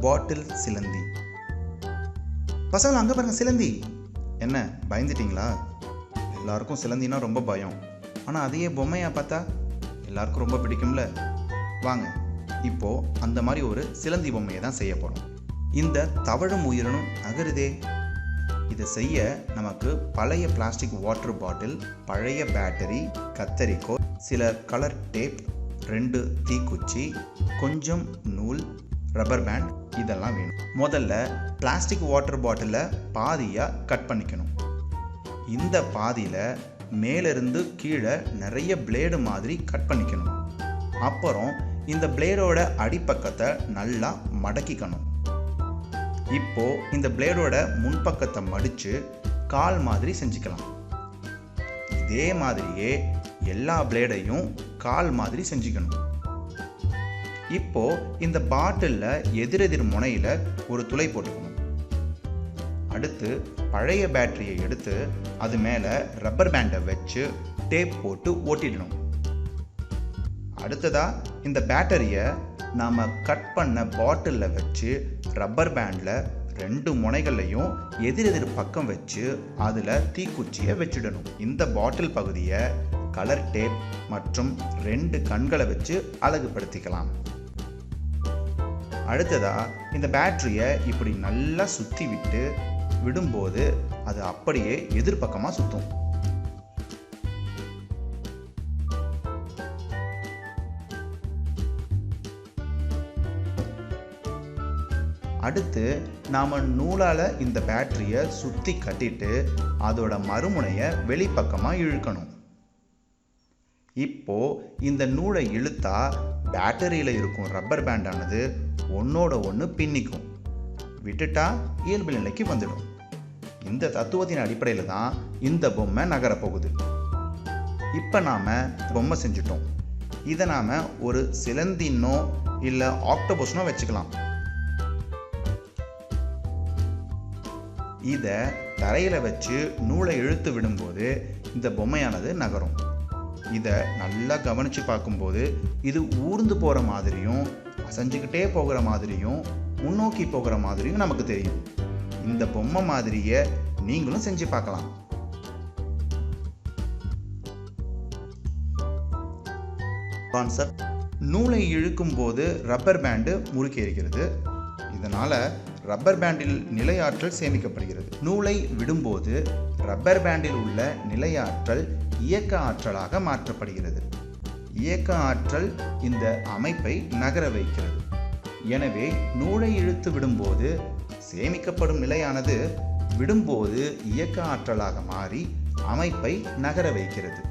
பாட்டில் சிலந்தி. பசங்களா அங்கே பாருங்க சிலந்தி. என்ன பயந்துட்டீங்களா? எல்லாருக்கும் சிலந்தினா ரொம்ப பயம். ஆனால் அதையே பொம்மையாக பார்த்தா எல்லாருக்கும் ரொம்ப பிடிக்கும்ல. வாங்க இப்போ அந்த மாதிரி ஒரு சிலந்தி பொம்மையை தான் செய்ய போகிறோம். இந்த தவழும் உயிரினும் நகருதே. இதை செய்ய நமக்கு பழைய பிளாஸ்டிக் வாட்டர் பாட்டில், பழைய பேட்டரி, கத்தரிக்கோல், சில கலர் டேப், 2 தீக்குச்சி, கொஞ்சம் நூல், ரப்பர் பேண்ட் இதெல்லாம் வேணும். முதல்ல பிளாஸ்டிக் வாட்டர் பாட்டிலை பாதியாக கட் பண்ணிக்கணும். இந்த பாதியில் மேலிருந்து கீழே நிறைய பிளேடு மாதிரி கட் பண்ணிக்கணும். அப்புறம் இந்த பிளேடோட அடிப்பக்கத்தை நல்லா மடக்கிக்கணும். இப்போ இந்த பிளேடோட முன்பக்கத்தை மடித்து கால் மாதிரி செஞ்சுக்கலாம். இதே மாதிரியே எல்லா பிளேடையும் கால் மாதிரி செஞ்சுக்கணும். இப்போ இந்த பாட்டிலில் எதிரெதிர் முனையில் ஒரு துளை போட்டுக்கணும். அடுத்து பழைய பேட்டரியை எடுத்து அது மேலே ரப்பர் பேண்டை வச்சு டேப் போட்டு ஒட்டிடணும். அடுத்ததாக இந்த பேட்டரியை நாம் கட் பண்ண பாட்டிலில் வச்சு ரப்பர் பேண்டில் 2 முனைகள்லையும் எதிரெதிர் பக்கம் வச்சு அதில் தீக்குச்சியை வச்சிடணும். இந்த பாட்டில் பகுதியை கலர் டேப் மற்றும் 2 கண்களை வச்சு அழகுபடுத்திக்கலாம். அடுத்ததாக இந்த பேட்டரியை இப்படி நல்லா சுற்றி விடும்போது அது அப்படியே எதிர்பக்கமாக சுற்றும். அடுத்து நாம் நூலால் இந்த பேட்டரியை சுற்றி கட்டிட்டு அதோட மறுமுனையை வெளிப்பக்கமாக இழுக்கணும். இப்போ இந்த நூலை இழுத்தா பேட்டரியில் இருக்கும் ரப்பர் பேண்டானது ஒன்றோட ஒன்று பின்னிக்கும். விட்டுட்டா இயல்பு நிலைக்கு வந்துடும். இந்த தத்துவத்தின் அடிப்படையில் தான் இந்த பொம்மை நகரப்போகுது. இப்போ நாம் பொம்மை செஞ்சுட்டோம். இதை நாம் ஒரு சிலந்தினோ இல்லை ஆக்டோபஸ்னோ வச்சுக்கலாம். இதை தரையில் வச்சு நூலை இழுத்து விடும்போது இந்த பொம்மையானது நகரும். இதை நல்லா கவனித்து பார்க்கும்போது இது ஊர்ந்து போகிற மாதிரியும் அசைஞ்சுக்கிட்டே போகிற மாதிரியும் முன்னோக்கி போகிற மாதிரியும் நமக்கு தெரியும். இந்த பொம்மை மாதிரியே நீங்களும் செஞ்சு பார்க்கலாம். கான்செப்ட்: நூலை இழுக்கும் போது ரப்பர் பேண்டு முறுக்கி இருக்கிறது. இதனால் ரப்பர் பேண்டில் நிலையாற்றல் சேமிக்கப்படுகிறது. நூலை விடும்போது ரப்பர் பேண்டில் உள்ள நிலையாற்றல் இயக்க ஆற்றலாக மாற்றப்படுகிறது. இயக்க ஆற்றல் இந்த அமைப்பை நகர வைக்கிறது. எனவே நூலை இழுத்து விடும்போது சேமிக்கப்படும் நிலையானது விடும்போது இயக்க ஆற்றலாக மாறி அமைப்பை நகர வைக்கிறது.